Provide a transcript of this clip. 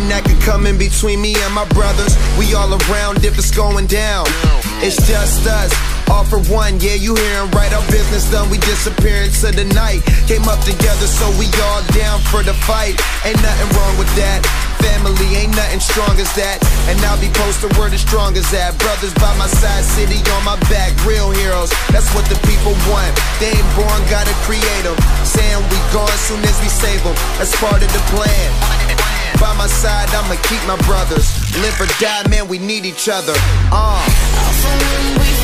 nothing that can come in between me and my brothers. We all around if it's going down. It's just us, all for one, yeah, you hearin' right. Our business done, we disappear into the night. Came up together, so we all down for the fight. Ain't nothing wrong with that. Family ain't nothing strong as that. And I'll be posted word as strong as that. Brothers by my side, city on my back, real heroes. That's what the people want. They ain't born, gotta create them. Saying we gone soon as we save them. That's part of the plan. By my side, I'ma keep my brothers. Live or die, man, we need each other. Out for when we